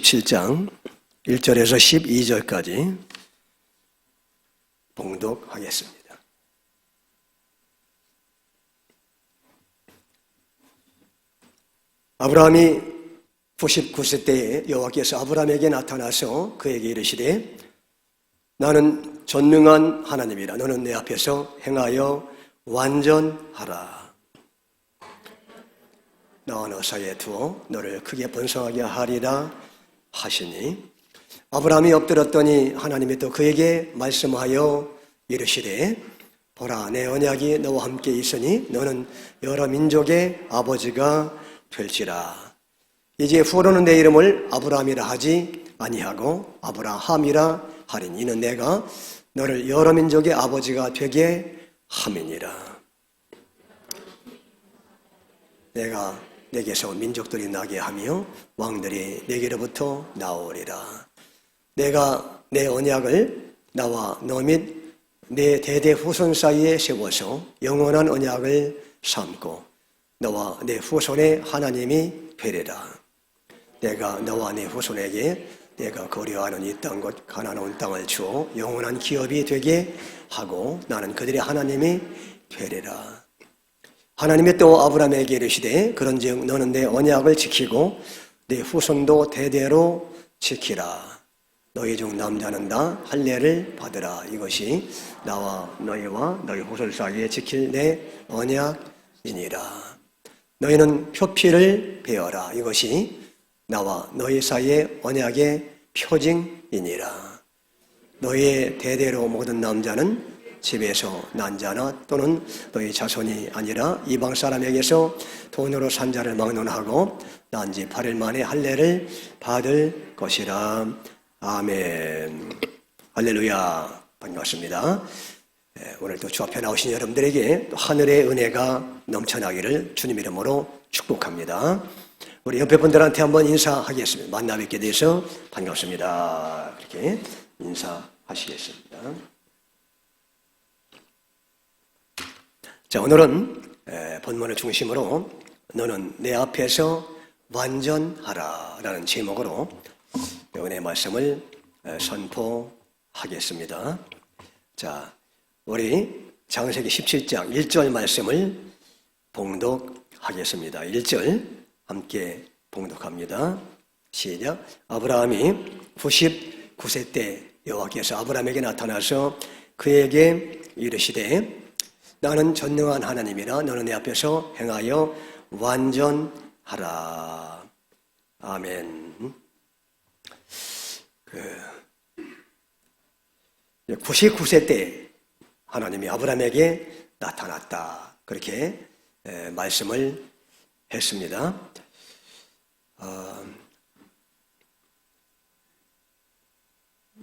17장 1절에서 12절까지 봉독하겠습니다. 아브라함이 99세 때에 여호와께서 아브라함에게 나타나서 그에게 이르시되 나는 전능한 하나님이라. 너는 내 앞에서 행하여 완전하라. 나와 너 사이에 두어 너를 크게 번성하게 하리라 하시니, 아브라함이 엎드렸더니 하나님이 또 그에게 말씀하여 이르시되 보라, 내 언약이 너와 함께 있으니 너는 여러 민족의 아버지가 될지라. 이제 후로는 내 이름을 아브라함이라 하지 아니하고 아브라함이라 하리니 이는 내가 너를 여러 민족의 아버지가 되게 함이니라. 내가 내게서 민족들이 나게 하며 왕들이 내게로부터 나오리라. 내가 내 언약을 나와 너 및 내 대대 후손 사이에 세워서 영원한 언약을 삼고 너와 내 후손의 하나님이 되리라. 내가 너와 내 후손에게 내가 거류하는 이 땅곧 가나안 땅을 주어 영원한 기업이 되게 하고 나는 그들의 하나님이 되리라. 하나님이 또 아브라함에게 이르시되 그런즉 너는 내 언약을 지키고 내 후손도 대대로 지키라. 너희 중 남자는 다 할례를 받으라. 이것이 나와 너희와 너희 후손 사이에 지킬 내 언약이니라. 너희는 표피를 베어라. 이것이 나와 너희 사이의 언약의 표징이니라. 너희의 대대로 모든 남자는 집에서 난 자나 또는 너희 자손이 아니라 이방 사람에게서 돈으로 산 자를 막론하고 난 지 8일 만에 할례를 받을 것이라. 아멘. 할렐루야. 반갑습니다. 오늘도 주 앞에 나오신 여러분들에게 또 하늘의 은혜가 넘쳐나기를 주님 이름으로 축복합니다. 우리 옆에 분들한테 한번 인사하겠습니다. 만나 뵙게 돼서 반갑습니다. 이렇게 인사하시겠습니다. 자, 오늘은 본문을 중심으로 너는 내 앞에서 완전하라 라는 제목으로 은혜의 말씀을 선포하겠습니다. 자, 우리 창세기 17장 1절 말씀을 봉독하겠습니다. 1절 함께 봉독합니다. 시작. 아브라함이 99세 때 여호와께서 아브라함에게 나타나서 그에게 이르시되 나는 전능한 하나님이라. 너는 내 앞에서 행하여 완전하라. 아멘. 99세 때 하나님이 아브라함에게 나타났다. 그렇게 말씀을 했습니다.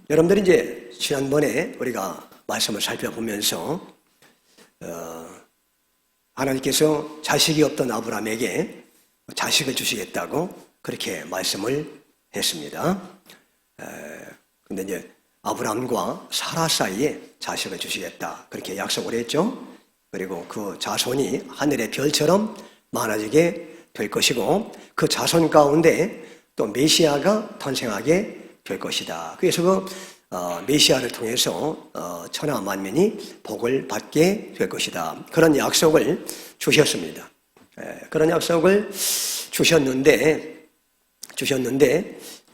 여러분들이 이제 지난번에 우리가 말씀을 살펴보면서 하나님께서 자식이 없던 아브라함에게 자식을 주시겠다고 그렇게 말씀을 했습니다. 근데 이제 아브라함과 사라 사이에 자식을 주시겠다 그렇게 약속을 했죠. 그리고 그 자손이 하늘의 별처럼 많아지게 될 것이고 그 자손 가운데 또 메시아가 탄생하게 될 것이다. 그래서 그 메시아를 통해서 천하 만민이 복을 받게 될 것이다. 그런 약속을 주셨습니다. 그런 약속을 주셨는데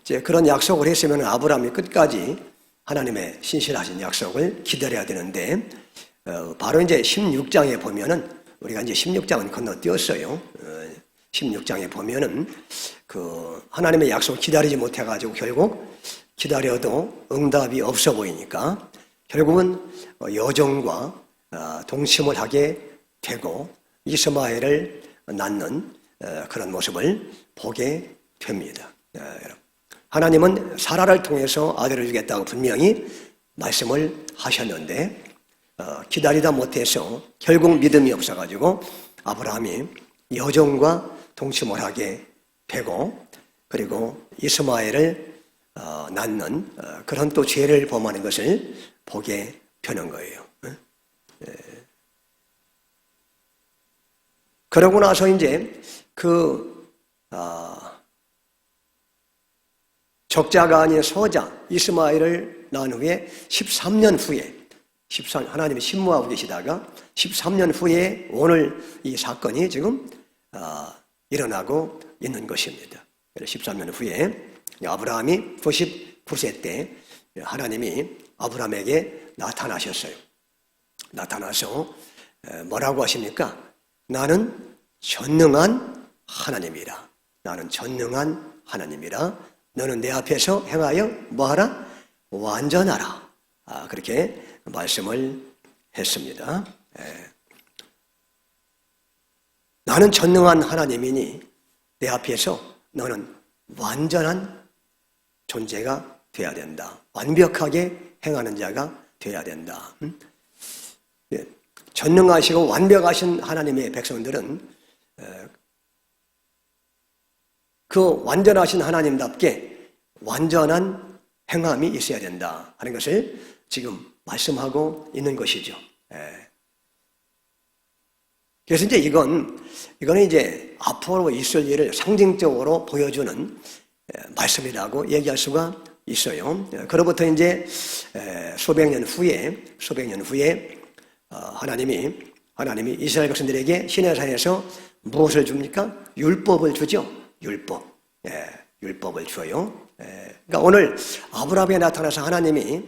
이제 그런 약속을 했으면 아브라함이 끝까지 하나님의 신실하신 약속을 기다려야 되는데 바로 이제 16장에 보면은 우리가 이제 16장은 건너뛰었어요. 16장에 보면은 그 하나님의 약속을 기다리지 못해가지고 결국 기다려도 응답이 없어 보이니까 결국은 여종과 동침을 하게 되고 이스마엘을 낳는 그런 모습을 보게 됩니다. 하나님은 사라를 통해서 아들을 주겠다고 분명히 말씀을 하셨는데 기다리다 못해서 결국 믿음이 없어가지고 아브라함이 여종과 동침을 하게 되고 그리고 이스마엘을 낳는 그런 또 죄를 범하는 것을 보게 되는 거예요. 그러고 나서 이제 그 적자가 아닌 소자 이스마엘을 낳은 후에 13년 후에 하나님이 신무하고 계시다가 13년 후에 오늘 이 사건이 지금 일어나고 있는 것입니다. 13년 후에 아브라함이 99세 때 하나님이 아브라함에게 나타나셨어요. 나타나서 뭐라고 하십니까? 나는 전능한 하나님이라. 나는 전능한 하나님이라. 너는 내 앞에서 행하여 뭐하라? 완전하라. 그렇게 말씀을 했습니다. 나는 전능한 하나님이니 내 앞에서 너는 완전한 존재가 돼야 된다. 완벽하게 행하는 자가 돼야 된다. 전능하시고 완벽하신 하나님의 백성들은 그 완전하신 하나님답게 완전한 행함이 있어야 된다 하는 것을 지금 말씀하고 있는 것이죠. 그래서 이제 이거는 이제 앞으로 있을 일을 상징적으로 보여주는 말씀이라고 얘기할 수가 있어요. 그로부터 이제 수백 년 후에 하나님이 이스라엘 백성들에게 시내산에서 무엇을 줍니까? 율법을 주죠. 율법을 줘요. 그러니까 오늘 아브라함에 나타나서 하나님이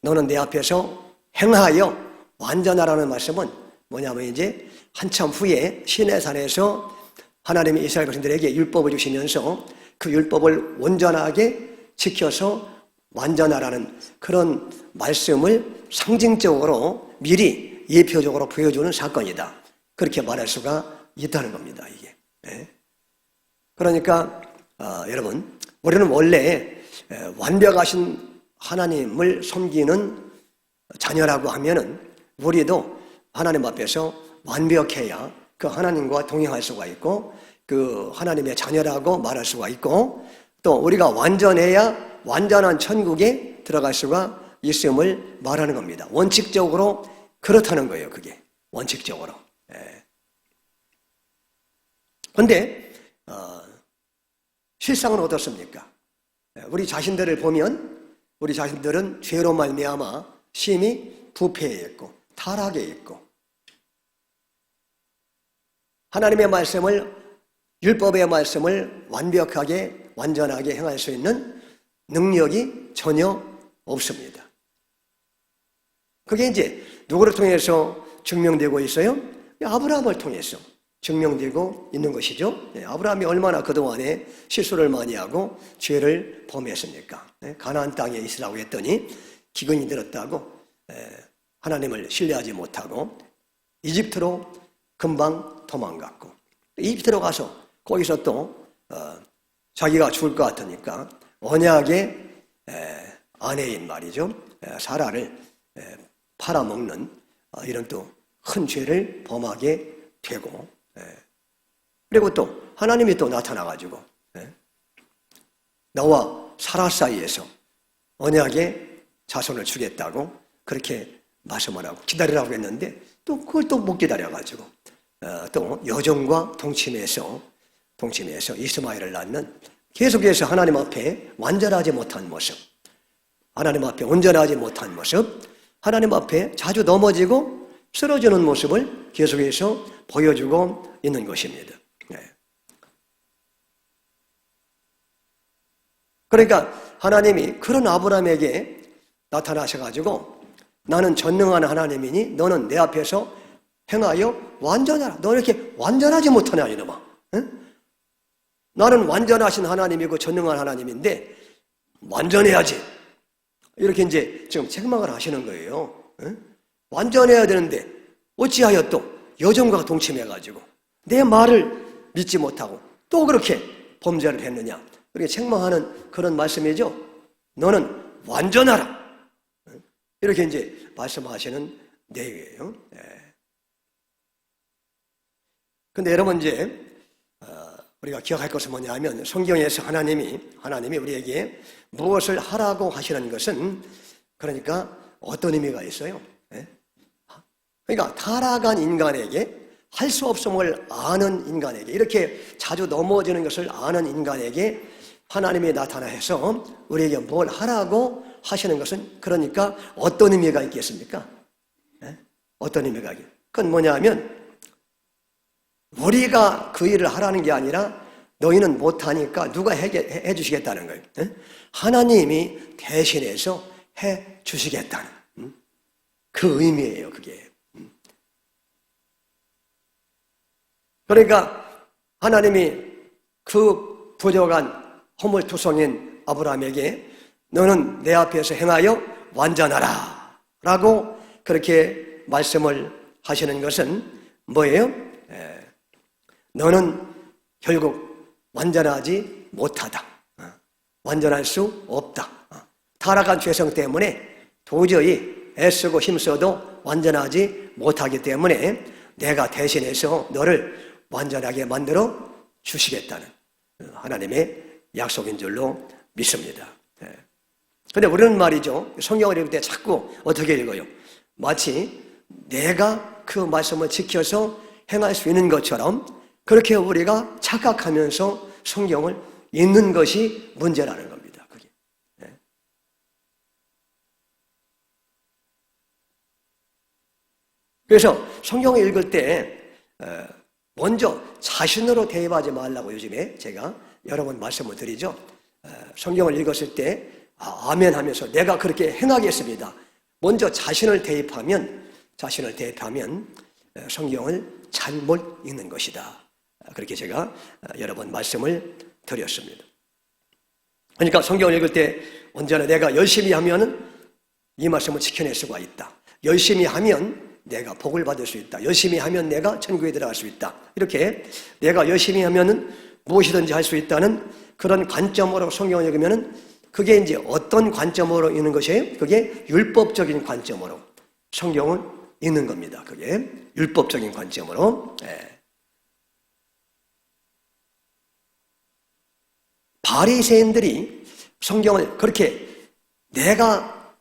너는 내 앞에서 행하여 완전하라는 말씀은 뭐냐면 이제 한참 후에 시내산에서 하나님이 이스라엘 백성들에게 율법을 주시면서 그 율법을 온전하게 지켜서 완전하라는 그런 말씀을 상징적으로 미리 예표적으로 보여주는 사건이다. 그렇게 말할 수가 있다는 겁니다. 이게. 그러니까 여러분, 우리는 원래 완벽하신 하나님을 섬기는 자녀라고 하면은 우리도 하나님 앞에서 완벽해야 그 하나님과 동행할 수가 있고 그 하나님의 자녀라고 말할 수가 있고 또 우리가 완전해야 완전한 천국에 들어갈 수가 있음을 말하는 겁니다. 원칙적으로 그렇다는 거예요. 그게 원칙적으로. 그런데 실상은 어떻습니까? 우리 자신들을 보면 우리 자신들은 죄로 말미암아 심히 부패해 있고 타락해 있고 하나님의 말씀을 율법의 말씀을 완벽하게 완전하게 행할 수 있는 능력이 전혀 없습니다. 그게 이제 누구를 통해서 증명되고 있어요? 아브라함을 통해서 증명되고 있는 것이죠. 아브라함이 얼마나 그동안에 실수를 많이 하고 죄를 범했습니까? 가나안 땅에 있으라고 했더니 기근이 들었다고 하나님을 신뢰하지 못하고 이집트로 금방 도망갔고 이집트로 가서 거기서 또 자기가 죽을 것 같으니까 언약의 아내인 말이죠. 사라를 팔아먹는 이런 또 큰 죄를 범하게 되고 그리고 또 하나님이 또 나타나가지고 나와 사라 사이에서 언약의 자손을 주겠다고 그렇게 말씀을 하고 기다리라고 했는데 또 그걸 또 못 기다려가지고 또 여종과 동침해서 이스마엘을 낳는 계속해서 하나님 앞에 완전하지 못한 모습 하나님 앞에 온전하지 못한 모습 하나님 앞에 자주 넘어지고 쓰러지는 모습을 계속해서 보여주고 있는 것입니다. 그러니까 하나님이 그런 아브라함에게 나타나셔가지고 나는 전능한 하나님이니 너는 내 앞에서 행하여 완전하라. 너 이렇게 완전하지 못하냐 이놈아. 응? 나는 완전하신 하나님이고 전능한 하나님인데 완전해야지. 이렇게 이제 지금 책망을 하시는 거예요. 응? 완전해야 되는데 어찌하여 또 여종과 동침해가지고 내 말을 믿지 못하고 또 그렇게 범죄를 했느냐. 그렇게 책망하는 그런 말씀이죠. 너는 완전하라. 이렇게 이제 말씀하시는 내용이에요. 근데 여러분 이제 우리가 기억할 것은 뭐냐면 성경에서 하나님이 우리에게 무엇을 하라고 하시는 것은 그러니까 어떤 의미가 있어요? 그러니까 타락한 인간에게 할 수 없음을 아는 인간에게 이렇게 자주 넘어지는 것을 아는 인간에게 하나님이 나타나서 우리에게 뭘 하라고 하시는 것은 그러니까 어떤 의미가 있겠습니까? 어떤 의미가 있겠습니까? 그건 뭐냐면 우리가 그 일을 하라는 게 아니라 너희는 못하니까 누가 해 주시겠다는 거예요. 하나님이 대신해서 해 주시겠다는 그 의미예요, 그게. 그러니까 하나님이 그 부족한 허물투성인 아브라함에게 너는 내 앞에서 행하여 완전하라 라고 그렇게 말씀을 하시는 것은 뭐예요? 너는 결국 완전하지 못하다. 완전할 수 없다. 타락한 죄성 때문에 도저히 애쓰고 힘써도 완전하지 못하기 때문에 내가 대신해서 너를 완전하게 만들어 주시겠다는 하나님의 약속인 줄로 믿습니다. 그런데 우리는 말이죠, 성경을 읽을 때 자꾸 어떻게 읽어요? 마치 내가 그 말씀을 지켜서 행할 수 있는 것처럼 그렇게 우리가 착각하면서 성경을 읽는 것이 문제라는 겁니다. 그게. 그래서 성경을 읽을 때 먼저 자신으로 대입하지 말라고 요즘에 제가 여러 번 말씀을 드리죠. 성경을 읽었을 때 아멘 하면서 내가 그렇게 행하겠습니다. 먼저 자신을 대입하면 성경을 잘못 읽는 것이다. 그렇게 제가 여러 번 말씀을 드렸습니다. 그러니까 성경을 읽을 때 언제나 내가 열심히 하면 이 말씀을 지켜낼 수가 있다. 열심히 하면 내가 복을 받을 수 있다. 열심히 하면 내가 천국에 들어갈 수 있다. 이렇게 내가 열심히 하면 무엇이든지 할 수 있다는 그런 관점으로 성경을 읽으면 그게 이제 어떤 관점으로 읽는 것이에요? 그게 율법적인 관점으로 성경을 읽는 겁니다. 그게 율법적인 관점으로. 바리새인들이 성경을 그렇게 내가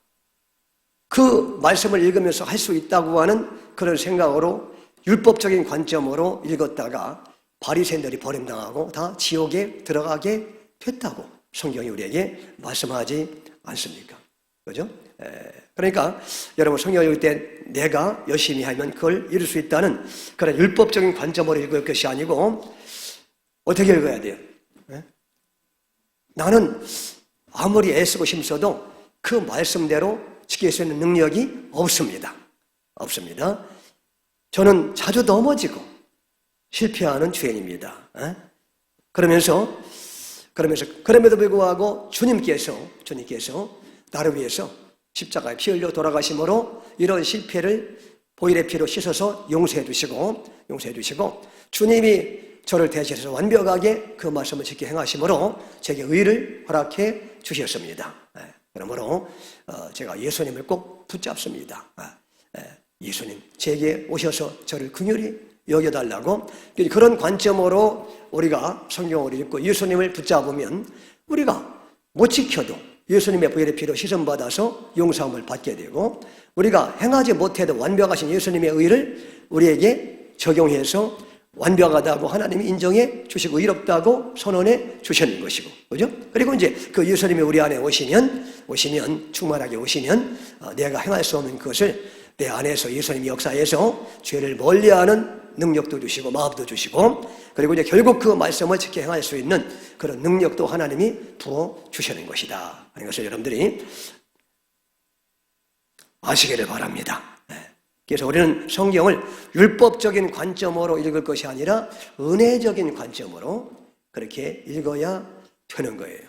그 말씀을 읽으면서 할 수 있다고 하는 그런 생각으로 율법적인 관점으로 읽었다가 바리새인들이 버림당하고 다 지옥에 들어가게 됐다고 성경이 우리에게 말씀하지 않습니까? 그죠? 그러니까 여러분 성경을 읽을 때 내가 열심히 하면 그걸 이룰 수 있다는 그런 율법적인 관점으로 읽을 것이 아니고 어떻게 읽어야 돼요? 나는 아무리 애쓰고 힘써도 그 말씀대로 지킬 수 있는 능력이 없습니다. 저는 자주 넘어지고 실패하는 죄인입니다. 그럼에도 불구하고 주님께서 나를 위해서 십자가에 피 흘려 돌아가심으로 이런 실패를 보혈의 피로 씻어서 용서해 주시고 주님이 저를 대신해서 완벽하게 그 말씀을 지켜 행하심으로 제게 의를 허락해 주셨습니다. 그러므로 제가 예수님을 꼭 붙잡습니다. 예수님 제게 오셔서 저를 긍휼히 여겨달라고 그런 관점으로 우리가 성경을 읽고 예수님을 붙잡으면 우리가 못 지켜도 예수님의 보혈의 피로 씻음받아서 용서함을 받게 되고 우리가 행하지 못해도 완벽하신 예수님의 의를 우리에게 적용해서 완벽하다고 하나님이 인정해 주시고 의롭다고 선언해 주시는 것이고, 그죠? 그리고 이제 그 예수님이 우리 안에 오시면 충만하게 오시면 내가 행할 수 없는 것을 내 안에서 예수님이 역사해서 죄를 멀리하는 능력도 주시고 마음도 주시고 그리고 이제 결국 그 말씀을 지켜 행할 수 있는 그런 능력도 하나님이 부어 주시는 것이다 하는 것을 여러분들이 아시기를 바랍니다. 그래서 우리는 성경을 율법적인 관점으로 읽을 것이 아니라 은혜적인 관점으로 그렇게 읽어야 되는 거예요.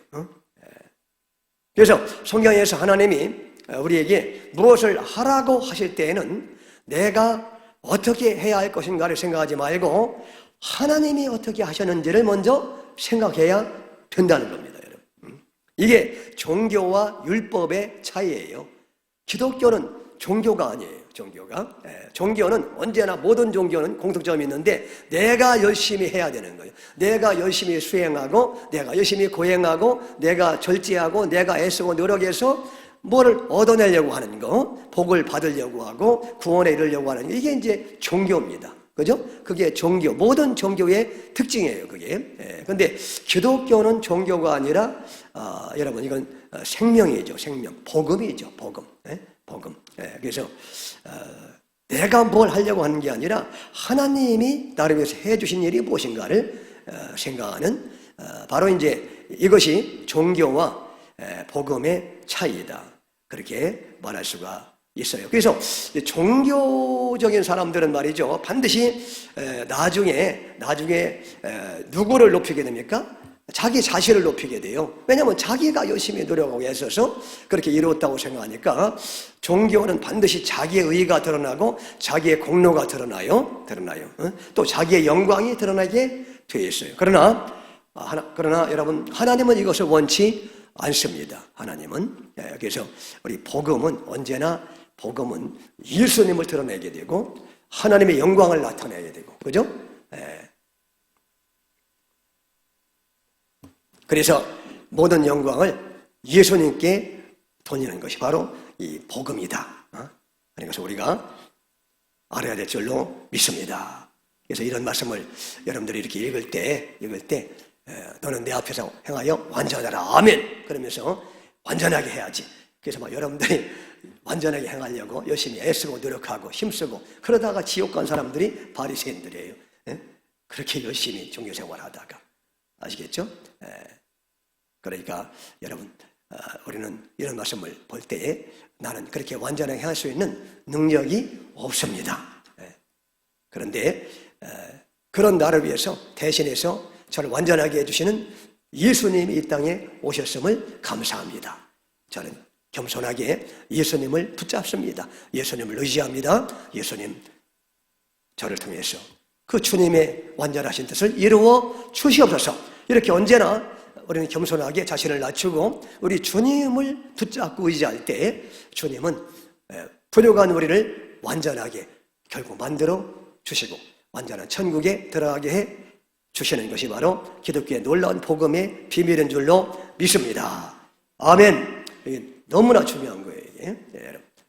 그래서 성경에서 하나님이 우리에게 무엇을 하라고 하실 때에는 내가 어떻게 해야 할 것인가를 생각하지 말고 하나님이 어떻게 하셨는지를 먼저 생각해야 된다는 겁니다, 여러분. 이게 종교와 율법의 차이예요. 기독교는 종교가 아니에요. 종교는 언제나 모든 종교는 공통점이 있는데 내가 열심히 해야 되는 거예요. 내가 열심히 수행하고 내가 열심히 고행하고 내가 절제하고 내가 애쓰고 노력해서 뭐를 얻어내려고 하는 거, 복을 받으려고 하고 구원에 이르려고 하는 거, 이게 이제 종교입니다. 그죠? 그게 종교, 모든 종교의 특징이에요, 그게. 근데 기독교는 종교가 아니라, 여러분, 이건 생명이죠, 생명. 복음이죠, 복음. 복음. 그래서, 내가 뭘 하려고 하는 게 아니라 하나님이 나를 위해서 해주신 일이 무엇인가를 생각하는, 바로 이제 이것이 종교와 복음의 차이다. 그렇게 말할 수가 있어요. 그래서 종교적인 사람들은 말이죠, 반드시 나중에 누구를 높이게 됩니까? 자기 자신을 높이게 돼요. 왜냐하면 자기가 열심히 노력하고 애써서 그렇게 이루었다고 생각하니까 종교는 반드시 자기의 의의가 드러나고 자기의 공로가 드러나요. 또 자기의 영광이 드러나게 되어 있어요. 그러나 여러분, 하나님은 이것을 원치 않습니다. 하나님은. 그래서 우리 복음은 언제나 복음은 예수님을 드러내게 되고 하나님의 영광을 나타내게 되고, 그죠? 그래서 모든 영광을 예수님께 돌리는 것이 바로 이 복음이다. 그런 것을 우리가 알아야 될 줄로 믿습니다. 그래서 이런 말씀을 여러분들이 이렇게 읽을 때 너는 내 앞에서 행하여 완전하라. 아멘. 그러면서 완전하게 해야지. 그래서 막 여러분들이 완전하게 행하려고 열심히 애쓰고 노력하고 힘쓰고 그러다가 지옥 간 사람들이 바리새인들이에요. 그렇게 열심히 종교생활 하다가. 아시겠죠? 그러니까 여러분, 우리는 이런 말씀을 볼 때에 나는 그렇게 완전하게 할 수 있는 능력이 없습니다. 그런데 그런 나를 위해서 대신해서 저를 완전하게 해주시는 예수님이 이 땅에 오셨음을 감사합니다. 저는 겸손하게 예수님을 붙잡습니다. 예수님을 의지합니다. 예수님, 저를 통해서 그 주님의 완전하신 뜻을 이루어 주시옵소서. 이렇게 언제나 우리는 겸손하게 자신을 낮추고 우리 주님을 붙잡고 의지할 때 주님은 부족한 우리를 완전하게 결국 만들어 주시고 완전한 천국에 들어가게 해 주시는 것이 바로 기독교의 놀라운 복음의 비밀인 줄로 믿습니다. 아멘. 이게 너무나 중요한 거예요.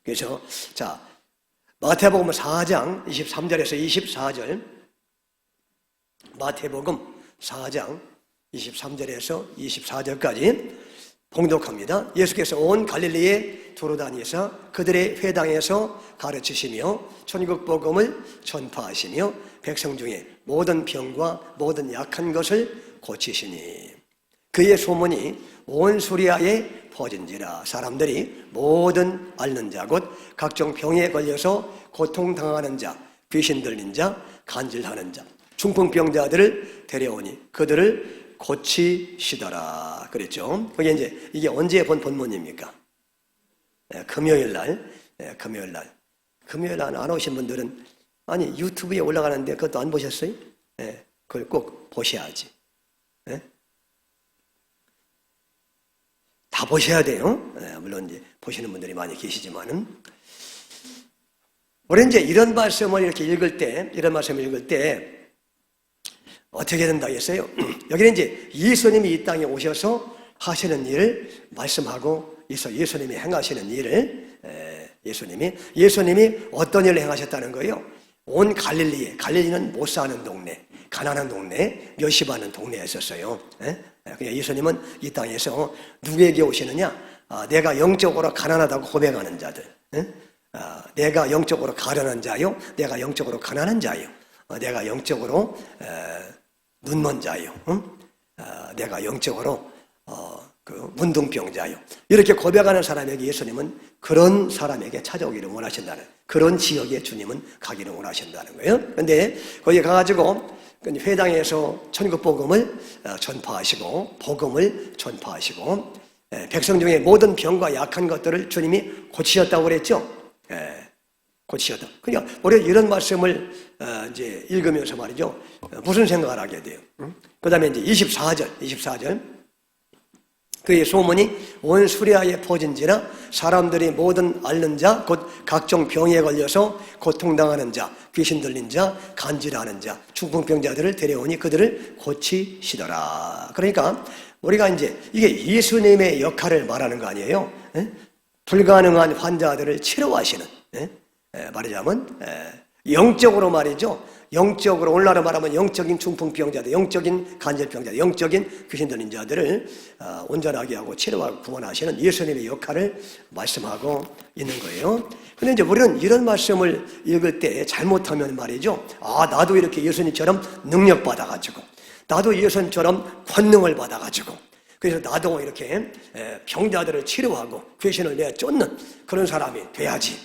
그래서 자, 마태복음 4장 23절에서 24절, 마태복음 4장 23절에서 24절까지 봉독합니다. 예수께서 온 갈릴리에 두루다니사 그들의 회당에서 가르치시며 천국 복음을 전파하시며 백성 중에 모든 병과 모든 약한 것을 고치시니 그의 소문이 온 수리아에 퍼진지라. 사람들이 모든 앓는 자 곧 각종 병에 걸려서 고통당하는 자, 귀신 들린 자, 간질하는 자, 중풍병자들을 데려오니 그들을 고치시더라 그랬죠. 그게 이제 이게 언제 본 본문입니까? 금요일 날. 금요일 날 안 오신 분들은 아니 유튜브에 올라가는데 그것도 안 보셨어요? 그걸 꼭 보셔야지. 다 보셔야 돼요. 물론 이제 보시는 분들이 많이 계시지만은 우리 이제 이런 말씀을 읽을 때 어떻게 된다고 했어요? 여기는 이제 예수님이 이 땅에 오셔서 하시는 일을 말씀하고 있어. 예수님이 행하시는 일을 예수님이 어떤 일을 행하셨다는 거예요? 온 갈릴리는 못 사는 동네, 가난한 동네, 멸시받는 동네에 있었어요. 그러니까 예수님은 이 땅에서 누구에게 오시느냐? 내가 영적으로 가난하다고 고백하는 자들, 내가 영적으로 가련한 자요, 내가 영적으로 가난한 자요, 내가 영적으로 눈먼 자요, 내가 영적으로 그 문둥병자요. 이렇게 고백하는 사람에게 예수님은 그런 사람에게 찾아오기를 원하신다는, 그런 지역에 주님은 가기를 원하신다는 거예요. 그런데 거기 가가지고 회당에서 천국 복음을 전파하시고 복음을 전파하시고 백성 중에 모든 병과 약한 것들을 주님이 고치셨다고 그랬죠. 고치셨다. 그러니까 우리가 이런 말씀을 이제 읽으면서 말이죠. 무슨 생각을 하게 돼요? 그 다음에 이제 24절. 그의 소문이 온 수리아에 퍼진지라. 사람들이 모든 앓는 자, 곧 각종 병에 걸려서 고통당하는 자, 귀신 들린 자, 간질하는 자, 중풍병자들을 데려오니 그들을 고치시더라. 그러니까 우리가 이제 이게 예수님의 역할을 말하는 거 아니에요? 불가능한 환자들을 치료하시는, 말하자면 영적으로 말이죠. 영적으로 오늘날로 말하면 영적인 중풍병자들, 영적인 간질병자들, 영적인 귀신 들린 자들을 온전하게 하고 치료하고 구원하시는 예수님의 역할을 말씀하고 있는 거예요. 근데 이제 우리는 이런 말씀을 읽을 때 잘못하면 말이죠. 나도 이렇게 예수님처럼 능력 받아가지고, 나도 예수님처럼 권능을 받아가지고, 그래서 나도 이렇게 병자들을 치료하고 귀신을 내어 쫓는 그런 사람이 돼야지.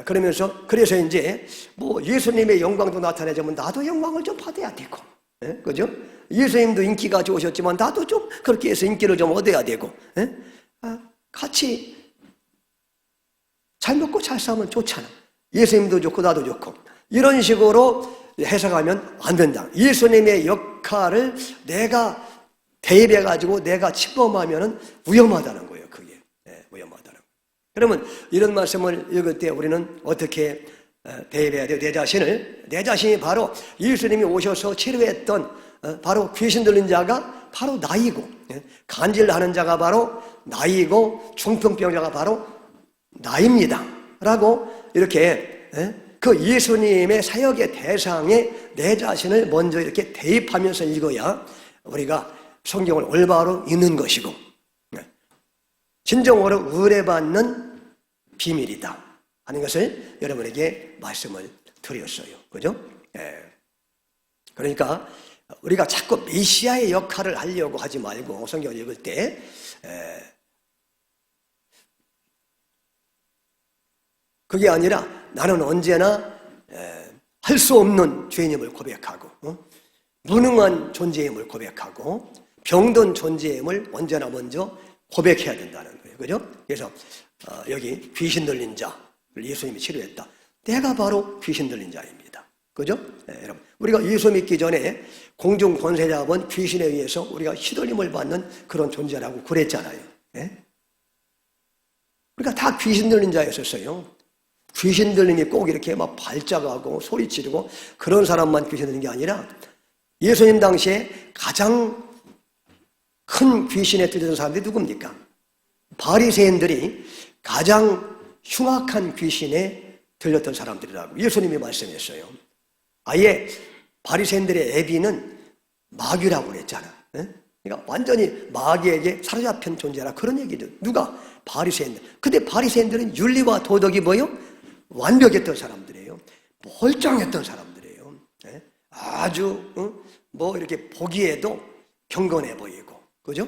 그래서 이제 뭐 예수님의 영광도 나타내자면 나도 영광을 좀 받아야 되고, 그죠? 예수님도 인기가 좋으셨지만 나도 좀 그렇게 해서 인기를 좀 얻어야 되고, 같이 잘 먹고 잘 싸면 좋잖아. 예수님도 좋고 나도 좋고. 이런 식으로 해석하면 안 된다. 예수님의 역할을 내가 대입해가지고 내가 침범하면 위험하다는 거예요. 그게 위험하다는 거예요. 그러면 이런 말씀을 읽을 때 우리는 어떻게 대입해야 돼요? 내 자신이 바로 예수님이 오셔서 치료했던 바로 귀신 들린 자가 바로 나이고, 간질하는 자가 바로 나이고, 중풍병자가 바로 나입니다 라고 이렇게 그 예수님의 사역의 대상에 내 자신을 먼저 이렇게 대입하면서 읽어야 우리가 성경을 올바로 읽는 것이고 진정으로 의뢰받는 비밀이다 하는 것을 여러분에게 말씀을 드렸어요. 그죠? 그러니까 우리가 자꾸 메시아의 역할을 하려고 하지 말고 성경을 읽을 때 그게 아니라 나는 언제나 할 수 없는 죄인임을 고백하고 무능한 존재임을 고백하고 병든 존재임을 언제나 먼저 고백해야 된다는 거예요. 그죠? 그래서 여기 귀신 들린 자를 예수님이 치료했다. 내가 바로 귀신 들린 자입니다. 그죠? 여러분, 우리가 예수 믿기 전에 공중 권세 잡은 귀신에 의해서 우리가 휘둘림을 받는 그런 존재라고 그랬잖아요. 우리가 다 귀신 들린 자였었어요. 귀신 들림이 꼭 이렇게 막 발작하고 소리 지르고 그런 사람만 귀신 들린 게 아니라 예수님 당시에 가장 큰 귀신에 들렸던 사람들이 누굽니까? 바리새인들이 가장 흉악한 귀신에 들렸던 사람들이라고 예수님이 말씀했어요. 아예 바리새인들의 애비는 마귀라고 그랬잖아. 그러니까 완전히 마귀에게 사로잡힌 존재라 그런 얘기죠. 누가? 바리새인들. 근데 바리새인들은 윤리와 도덕이 뭐예요? 완벽했던 사람들이에요. 멀쩡했던 사람들이에요. 아주 뭐 이렇게 보기에도 경건해 보이고, 그죠?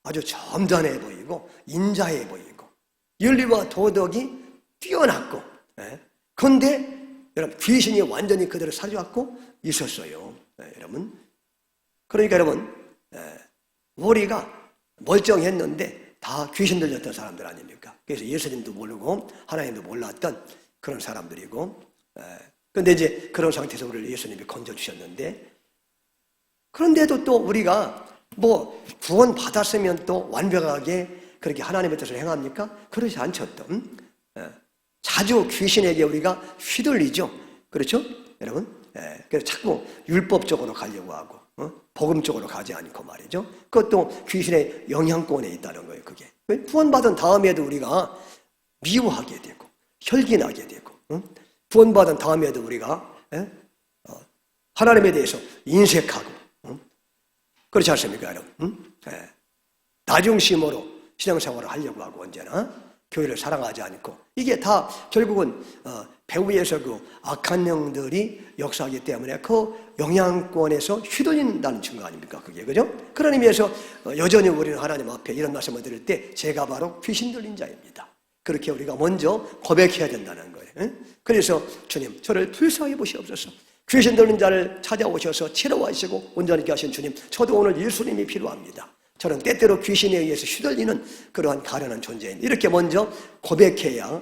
아주 점잖해 보이고 인자해 보이고 윤리와 도덕이 뛰어났고, 그런데 여러분 귀신이 완전히 그들을 사로잡고 있었어요. 여러분, 그러니까 여러분 우리가 멀쩡했는데 다 귀신 들렸던 사람들 아닙니까? 그래서 예수님도 모르고 하나님도 몰랐던 그런 사람들이고, 그런데 이제 그런 상태에서 우리를 예수님이 건져주셨는데, 그런데도 또 우리가 뭐 구원 받았으면 또 완벽하게 그렇게 하나님의 뜻을 행합니까? 그렇지 않죠. 또 자주 귀신에게 우리가 휘둘리죠. 그렇죠? 여러분? 그래서 자꾸 율법적으로 가려고 하고 복음 쪽으로 가지 않고 말이죠. 그것도 귀신의 영향권에 있다는 거예요. 그게 구원받은 다음에도 우리가 미워하게 되고 혈기나게 되고, 구원받은 다음에도 우리가 하나님에 대해서 인색하고, 그렇지 않습니까, 여러분? 나중심으로 신앙생활을 하려고 하고 언제나 교회를 사랑하지 않고, 이게 다 결국은 배후에서 그 악한 영들이 역사하기 때문에 그 영향권에서 휘둘린다는 증거 아닙니까? 그게, 그죠? 그런 의미에서 여전히 우리는 하나님 앞에 이런 말씀을 드릴 때 제가 바로 귀신 들린 자입니다. 그렇게 우리가 먼저 고백해야 된다는 거예요. 그래서 주님, 저를 불쌍히 보시옵소서. 귀신 들린 자를 찾아오셔서 치료하시고 온전하게 하신 주님, 저도 오늘 예수님이 필요합니다. 저는 때때로 귀신에 의해서 휘둘리는 그러한 가련한 존재입니다. 이렇게 먼저 고백해야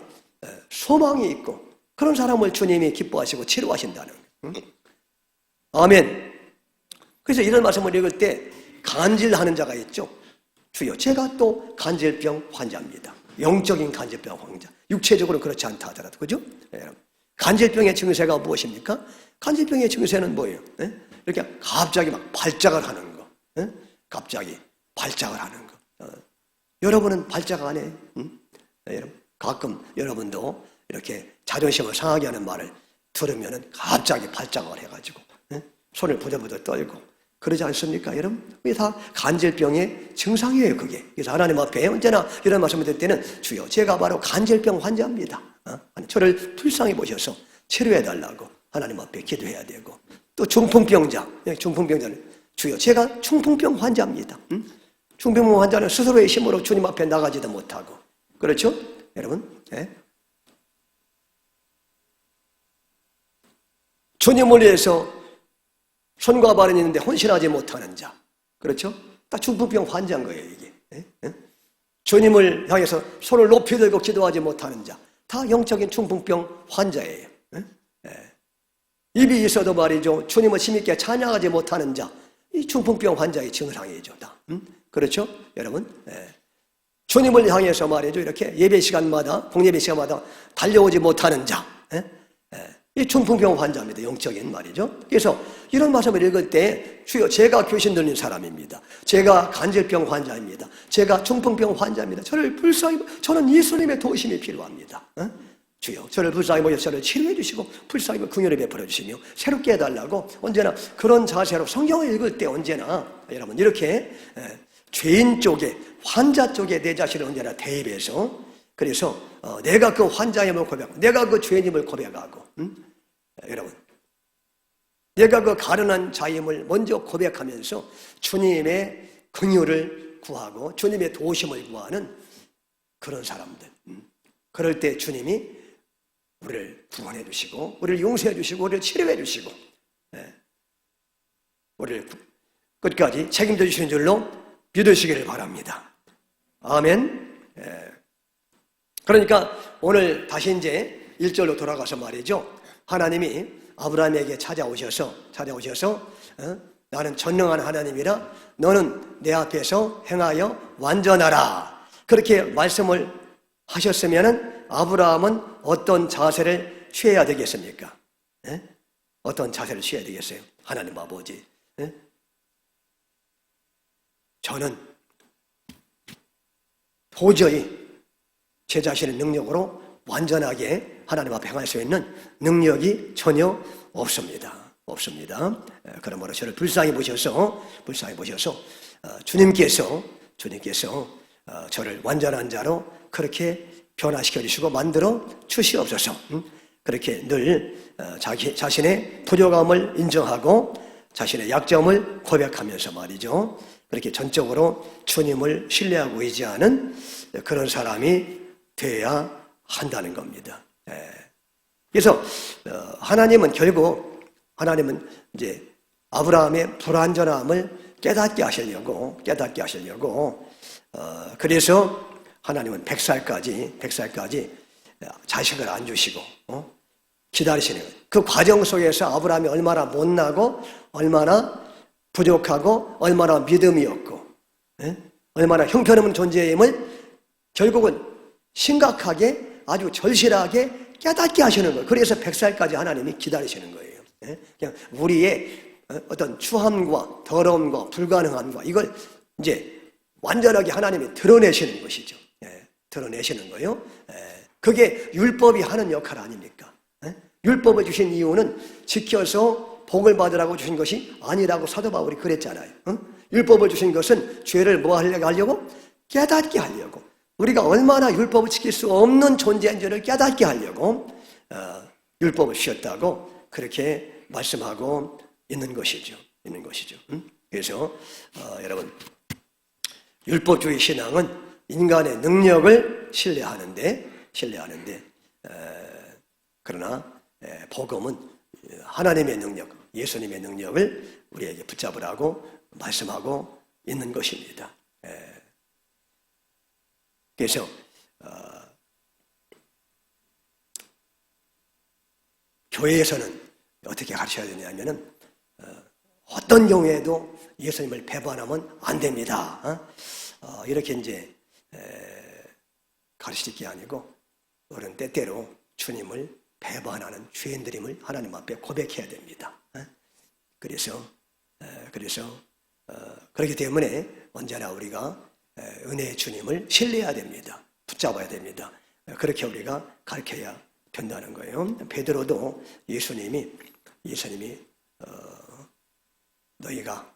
소망이 있고 그런 사람을 주님이 기뻐하시고 치료하신다는 거예요. 아멘. 그래서 이런 말씀을 읽을 때 간질하는 자가 있죠. 주여, 제가 또 간질병 환자입니다. 영적인 간질병 환자. 육체적으로 그렇지 않다 하더라도, 그죠? 간질병의 증세가 무엇입니까? 간질병의 증세는 뭐예요? 이렇게 갑자기 막 발작을 하는 거. 갑자기 발작을 하는 거. 여러분은 발작 안 해? 여러분, 가끔 여러분도 이렇게 자존심을 상하게 하는 말을 들으면은 갑자기 발작을 해가지고 손을 부들부들 떨고 그러지 않습니까, 여러분? 이게 다 간질병의 증상이에요, 그게. 그래서 하나님 앞에 언제나 이런 말씀을 드릴 때는 주여, 제가 바로 간질병 환자입니다. 저를 불쌍히 보셔서 치료해달라고 하나님 앞에 기도해야 되고, 또 중풍병자는 주여, 제가 중풍병 환자입니다. 중풍병 환자는 스스로의 힘으로 주님 앞에 나가지도 못하고, 그렇죠? 여러분? 주님을 위해서 손과 발은 있는데 헌신하지 못하는 자, 그렇죠? 딱 중풍병 환자인 거예요, 이게. 주님을 향해서 손을 높이 들고 기도하지 못하는 자, 다 영적인 중풍병 환자예요. 입이 있어도 말이죠, 주님을 힘있게 찬양하지 못하는 자, 이 중풍병 환자의 증상이죠, 다. 그렇죠, 여러분? 주님을 향해서 말이죠, 이렇게 예배 시간마다, 공예배 시간마다 달려오지 못하는 자, 이 중풍병 환자입니다, 영적인 말이죠. 그래서 이런 말씀을 읽을 때, 주여, 제가 귀신 들린 사람입니다. 제가 간질병 환자입니다. 제가 중풍병 환자입니다. 저를 불쌍히, 저는 예수님의 도우심이 필요합니다. 주여, 저를 불쌍히 보셔서 저를 치료해 주시고 불쌍히 긍휼을 베풀어 주시며 새롭게 해달라고, 언제나 그런 자세로 성경을 읽을 때 언제나 여러분 이렇게 죄인 쪽에, 환자 쪽에 내 자신을 언제나 대입해서, 그래서 내가 그 환자임을 고백하고, 내가 그 죄인임을 고백하고, 여러분, 내가 그 가련한 자임을 먼저 고백하면서 주님의 긍휼을 구하고 주님의 도우심을 구하는 그런 사람들. 그럴 때 주님이 우리를 구원해 주시고, 우리를 용서해 주시고, 우리를 치료해 주시고, 우리를 끝까지 책임져 주시는 줄로 믿으시기를 바랍니다. 아멘. 그러니까 오늘 다시 이제 1절로 돌아가서 말이죠, 하나님이 아브라함에게 찾아오셔서 나는 전능한 하나님이라 너는 내 앞에서 행하여 완전하라, 그렇게 말씀을 하셨으면 아브라함은 어떤 자세를 취해야 되겠습니까? 어떤 자세를 취해야 되겠어요? 하나님 아버지, 저는 도저히 제 자신의 능력으로 완전하게 하나님 앞에 행할 수 있는 능력이 전혀 없습니다. 그러므로 저를 불쌍히 보셔서 주님께서 저를 완전한 자로 그렇게 변화시켜 주시고 만들어 주시옵소서. 그렇게 늘 자신의 부족함을 인정하고 자신의 약점을 고백하면서 말이죠, 그렇게 전적으로 주님을 신뢰하고 의지하는 그런 사람이 되어야 한다는 겁니다. 그래서 하나님은 이제 아브라함의 불완전함을 깨닫게 하시려고 그래서 하나님은 100살까지 자식을 안 주시고 기다리시는 거예요. 그 과정 속에서 아브라함이 얼마나 못나고 얼마나 부족하고 얼마나 믿음이 없고 얼마나 형편없는 존재임을 결국은 심각하게 아주 절실하게 깨닫게 하시는 거예요. 그래서 100살까지 하나님이 기다리시는 거예요. 그냥 우리의 어떤 추함과 더러움과 불가능함과 이걸 이제 완전하게 하나님이 드러내시는 것이죠. 드러내시는 거예요. 그게 율법이 하는 역할 아닙니까? 율법을 주신 이유는 지켜서 복을 받으라고 주신 것이 아니라고 사도 바울이 그랬잖아요. 율법을 주신 것은 죄를 뭐 하려고? 깨닫게 하려고. 우리가 얼마나 율법을 지킬 수 없는 존재인지를 깨닫게 하려고 율법을 주셨다고 그렇게 말씀하고 있는 것이죠. 그래서 여러분, 율법주의 신앙은 인간의 능력을 신뢰하는데 그러나 복음은 하나님의 능력, 예수님의 능력을 우리에게 붙잡으라고 말씀하고 있는 것입니다. 그래서 교회에서는 어떻게 가르쳐야 되냐면은 어떤 경우에도 예수님을 배반하면 안 됩니다. 이렇게 이제 가르칠 게 아니고 어른 때때로 주님을 배반하는 죄인들임을 하나님 앞에 고백해야 됩니다. 그래서 그렇기 때문에 언제나 우리가 은혜의 주님을 신뢰해야 됩니다. 붙잡아야 됩니다. 그렇게 우리가 가르쳐야 된다는 거예요. 베드로도 예수님이 너희가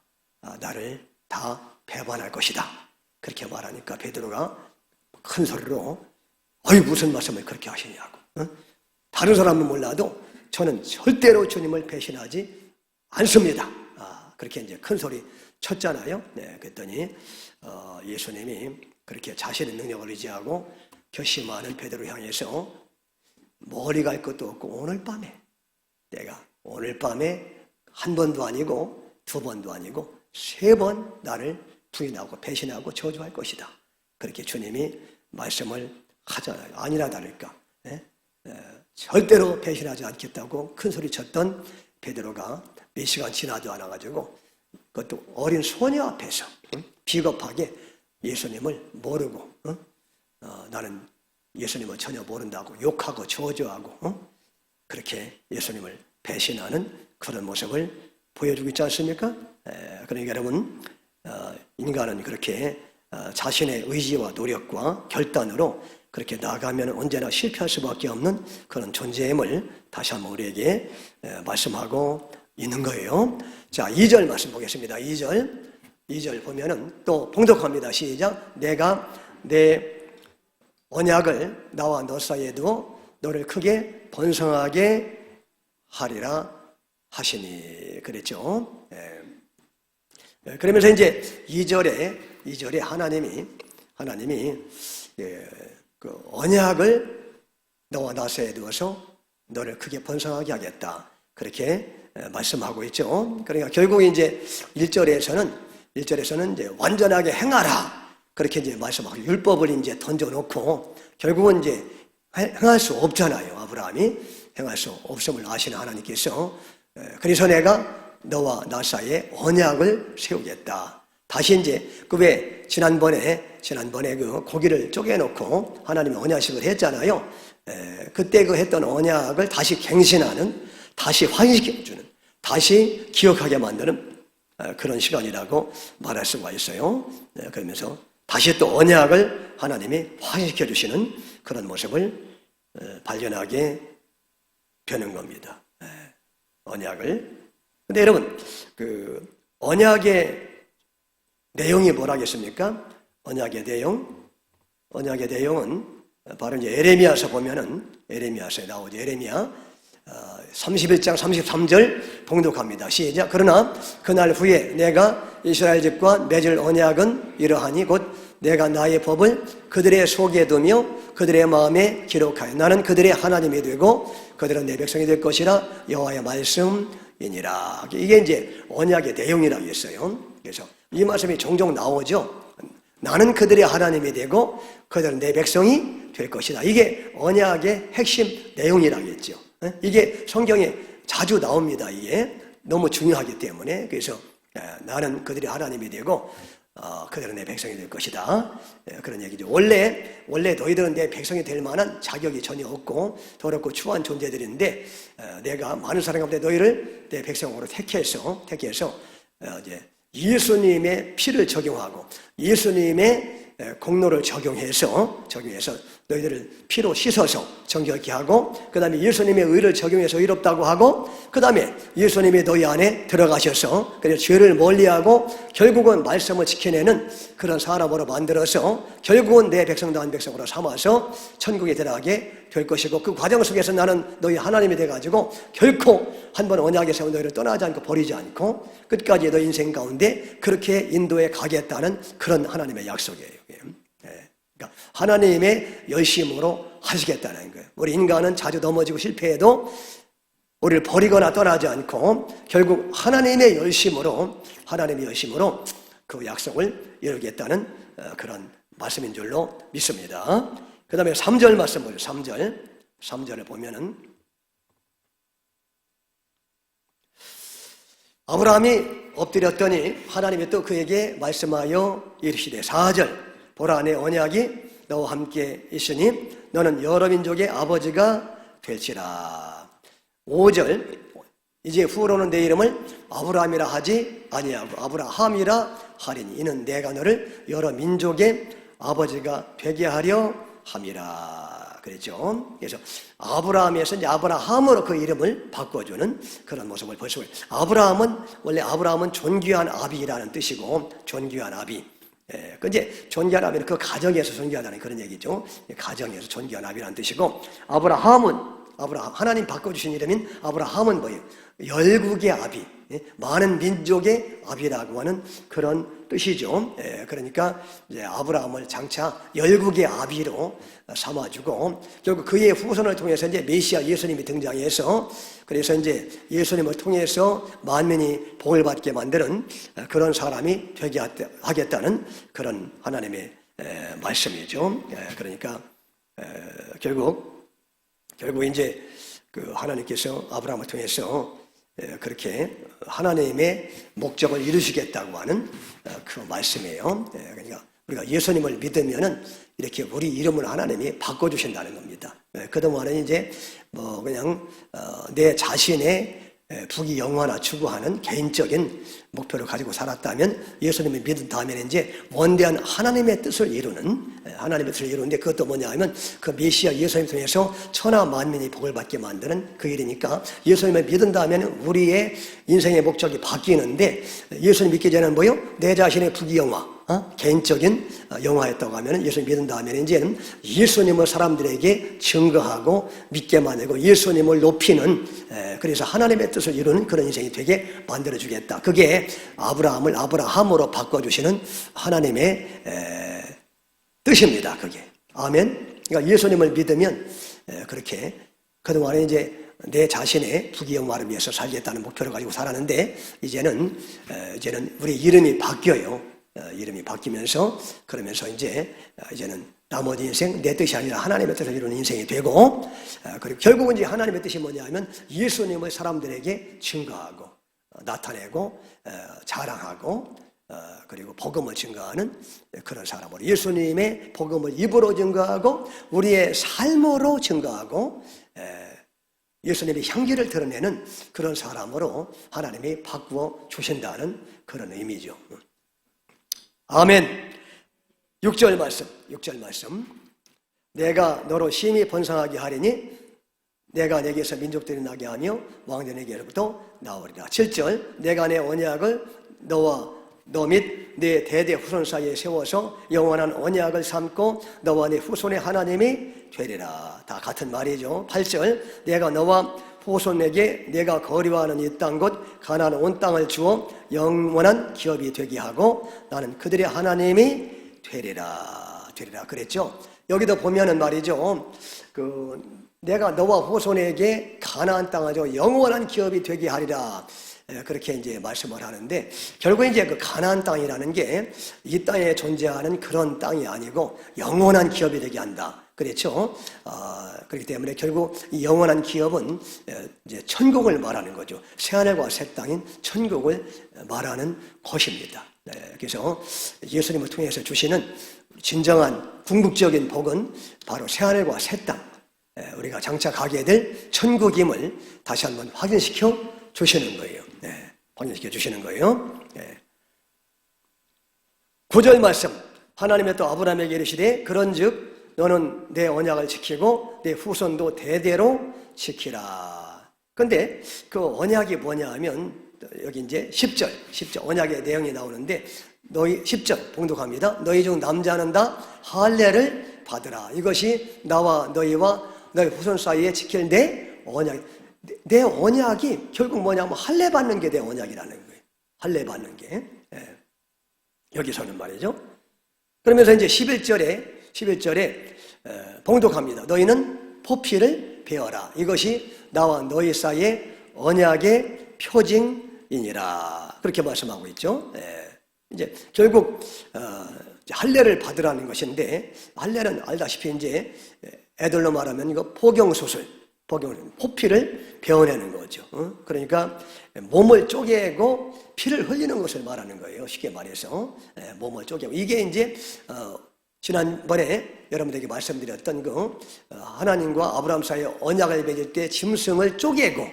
나를 다 배반할 것이다 그렇게 말하니까 베드로가 큰 소리로 어이 무슨 말씀을 그렇게 하시냐고. 다른 사람은 몰라도 저는 절대로 주님을 배신하지 않습니다. 그렇게 이제 큰 소리 쳤잖아요. 네, 그랬더니 예수님이 그렇게 자신의 능력을 의지하고 결심하는 베드로 향해서 멀리 갈 것도 없고 내가 오늘 밤에 한 번도 아니고 두 번도 아니고 세 번 나를 부인하고 배신하고 저주할 것이다. 그렇게 주님이 말씀을 하잖아요. 아니나 다를까 절대로 배신하지 않겠다고 큰 소리 쳤던 베드로가 몇 시간 지나도 않아가지고 그것도 어린 소녀 앞에서 비겁하게 예수님을 모르고 나는 예수님을 전혀 모른다고 욕하고 저주하고 그렇게 예수님을 배신하는 그런 모습을 보여주고 있지 않습니까? 그러니까 여러분 인간은 그렇게 자신의 의지와 노력과 결단으로 그렇게 나가면 언제나 실패할 수밖에 없는 그런 존재임을 다시 한번 우리에게 말씀하고 있는 거예요. 자, 2절 말씀 보겠습니다. 2절 보면은 또 봉독합니다. 시작. 내가 내 언약을 나와 너 사이에 두어 너를 크게 번성하게 하리라 하시니 그랬죠. 그러면서 이제 2절에 하나님이 그 언약을 너와 나 사이에 두어서 너를 크게 번성하게 하겠다. 그렇게 말씀하고 있죠. 그러니까 결국 이제 1절에서는 이제 완전하게 행하라. 그렇게 이제 말씀하고 율법을 이제 던져놓고 결국은 이제 행할 수 없잖아요. 아브라함이 행할 수 없음을 아시는 하나님께서 그래서 내가 너와 나 사이에 언약을 세우겠다. 다시 이제 그 왜 지난번에 그 고기를 쪼개놓고 하나님이 언약식을 했잖아요. 그때 그 했던 언약을 다시 갱신하는, 다시 환식해주는, 다시 기억하게 만드는 그런 시간이라고 말할 수가 있어요. 그러면서 다시 또 언약을 하나님이 환식해 주시는 그런 모습을 발견하게 되는 겁니다. 언약을. 근데 여러분, 그 언약의 내용이 뭐라겠습니까? 언약의 내용은 바로 이제 에레미야서 보면은 에레미야서에 나오죠. 에레미야 31장 33절 봉독합니다. 시작. 그러나 그날 후에 내가 이스라엘 집과 맺을 언약은 이러하니 곧 내가 나의 법을 그들의 속에 두며 그들의 마음에 기록하여 나는 그들의 하나님이 되고 그들은 내 백성이 될 것이라 여호와의 말씀이니라. 이게 이제 언약의 내용이라고 했어요. 그래서 이 말씀이 종종 나오죠. 나는 그들의 하나님이 되고 그들은 내 백성이 될 것이다. 이게 언약의 핵심 내용이라고 했죠. 이게 성경에 자주 나옵니다. 이게 너무 중요하기 때문에. 그래서 나는 그들의 하나님이 되고 그들은 내 백성이 될 것이다. 그런 얘기죠. 원래 너희들은 내 백성이 될 만한 자격이 전혀 없고 더럽고 추한 존재들인데 내가 많은 사람 가운데 너희를 내 백성으로 택해서 이제 예수님의 피를 적용하고 예수님의 공로를 적용해서 너희들을 피로 씻어서 정결케 하고 그 다음에 예수님의 의를 적용해서 의롭다고 하고 그 다음에 예수님이 너희 안에 들어가셔서 그래서 죄를 멀리하고 결국은 말씀을 지켜내는 그런 사람으로 만들어서 결국은 내 백성도 한 백성으로 삼아서 천국에 들어가게 될 것이고 그 과정 속에서 나는 너희 하나님이 돼가지고 결코 한번 언약에 세운 너희를 떠나지 않고 버리지 않고 끝까지 너 인생 가운데 그렇게 인도해 가겠다는 그런 하나님의 약속이에요. 그러니까 하나님의 열심으로 하시겠다는 거예요. 우리 인간은 자주 넘어지고 실패해도 우리를 버리거나 떠나지 않고 결국 하나님의 열심으로 그 약속을 이루겠다는 그런 말씀인 줄로 믿습니다. 그 다음에 3절 말씀 보죠. 3절을 보면은 아브라함이 엎드렸더니 하나님이 또 그에게 말씀하여 이르시되 4절 보라 내 언약이 너와 함께 있으니 너는 여러 민족의 아버지가 될지라. 5절 이제 후로는 내 이름을 아브라함이라 하지 아니하고 아브라함이라 하리니 이는 내가 너를 여러 민족의 아버지가 되게 하려 함이라 그랬죠. 그래서 아브라함에서 이제 아브라함으로 그 이름을 바꿔주는 그런 모습을 볼 수 있어요. 원래 아브라함은 존귀한 아비라는 뜻이고, 존귀한 아비. 근데 존귀한 아비는 그 가정에서 존귀하다는 그런 얘기죠. 가정에서 존귀한 아비라는 뜻이고, 아브라함 하나님 바꿔주신 이름인 아브라함은 뭐예요? 열국의 아비, 많은 민족의 아비라고 하는 그런 뜻이죠. 그러니까 이제 아브라함을 장차 열국의 아비로 삼아주고, 결국 그의 후손을 통해서 이제 메시아 예수님이 등장해서, 그래서 이제 예수님을 통해서 만민이 복을 받게 만드는 그런 사람이 되게 하겠다는 그런 하나님의 말씀이죠. 그러니까 결국 이제 그 하나님께서 아브라함을 통해서 그렇게 하나님의 목적을 이루시겠다고 하는 그 말씀이에요. 그러니까 우리가 예수님을 믿으면은 이렇게 우리 이름을 하나님이 바꿔주신다는 겁니다. 그동안은 이제 뭐 그냥 내 자신의 부귀영화나 추구하는 개인적인 목표를 가지고 살았다면, 예수님을 믿은 다음에는 이제 원대한 하나님의 뜻을 이루는데, 그것도 뭐냐 하면 그 메시아 예수님 통해서 천하 만민이 복을 받게 만드는 그 일이니까, 예수님을 믿은 다음에는 우리의 인생의 목적이 바뀌는데, 예수님 믿기 전에는 뭐요? 내 자신의 부귀영화, 개인적인 영화였다고 하면, 예수님 믿은 다음에는 이제는 예수님을 사람들에게 증거하고 믿게 만들고 예수님을 높이는, 그래서 하나님의 뜻을 이루는 그런 인생이 되게 만들어주겠다. 그게 아브라함을 아브라함으로 바꿔주시는 하나님의 뜻입니다. 그게. 아멘. 그러니까 예수님을 믿으면 그렇게 그동안에 이제 내 자신의 부귀영화를 위해서 살겠다는 목표를 가지고 살았는데, 이제는 우리 이름이 바뀌어요. 이름이 바뀌면서, 그러면서 이제는 나머지 인생 내 뜻이 아니라 하나님의 뜻을 이루는 인생이 되고, 그리고 결국은 이제 하나님의 뜻이 뭐냐 하면 예수님을 사람들에게 증거하고 나타내고 자랑하고, 그리고 복음을 증거하는 그런 사람으로, 예수님의 복음을 입으로 증거하고 우리의 삶으로 증거하고 예수님의 향기를 드러내는 그런 사람으로 하나님이 바꾸어 주신다는 그런 의미죠. 아멘. 6절 말씀. 내가 너로 심히 번성하게 하리니 내가 내게서 민족들이 나게 하며 왕들 내게로부터 나오리라. 7절. 내가 내 언약을 너와 너 및 내 대대 후손 사이에 세워서 영원한 언약을 삼고 너와 내 후손의 하나님이 되리라. 다 같은 말이죠. 8절. 내가 너와 후손에게 내가 거류하는 이 땅 곧 가나안 온 땅을 주어 영원한 기업이 되게 하고 나는 그들의 하나님이 되리라 그랬죠. 여기도 보면은 말이죠. 내가 너와 후손에게 가나안 땅을 주어 영원한 기업이 되게 하리라. 그렇게 이제 말씀을 하는데, 결국 이제 그 가나안 땅이라는 게 이 땅에 존재하는 그런 땅이 아니고 영원한 기업이 되게 한다. 그렇죠? 그렇기 때문에 결국 이 영원한 기업은 이제 천국을 말하는 거죠. 새하늘과 새 땅인 천국을 말하는 것입니다. 그래서 예수님을 통해서 주시는 진정한 궁극적인 복은 바로 새하늘과 새 땅, 우리가 장차 가게 될 천국임을 다시 한번 확인시켜 주시는 거예요. 확인시켜 주시는 거예요. 9절 말씀. 하나님의 또 아브라함에게 이르시되 그런즉 너는 내 언약을 지키고 내 후손도 대대로 지키라. 근데 그 언약이 뭐냐 하면 여기 이제 10절 언약의 내용이 나오는데, 너희 10절 봉독합니다. 너희 중 남자는 다 할례를 받으라. 이것이 나와 너희와 너희 후손 사이에 지킬 내 언약. 내 언약이 결국 뭐냐면 할례 받는 게 내 언약이라는 거예요. 할례 받는 게. 여기서는 말이죠. 그러면서 이제 11절에 봉독합니다. 너희는 포피를 베어라. 이것이 나와 너희 사이의 언약의 표징이니라. 그렇게 말씀하고 있죠. 이제 결국 할례를 받으라는 것인데, 할례는 알다시피 이제 애들로 말하면 이거 포피를 베어내는 거죠. 그러니까 몸을 쪼개고 피를 흘리는 것을 말하는 거예요. 쉽게 말해서 몸을 쪼개고, 이게 이제 지난번에 여러분들에게 말씀드렸던 하나님과 아브라함 사이에 언약을 맺을 때 짐승을 쪼개고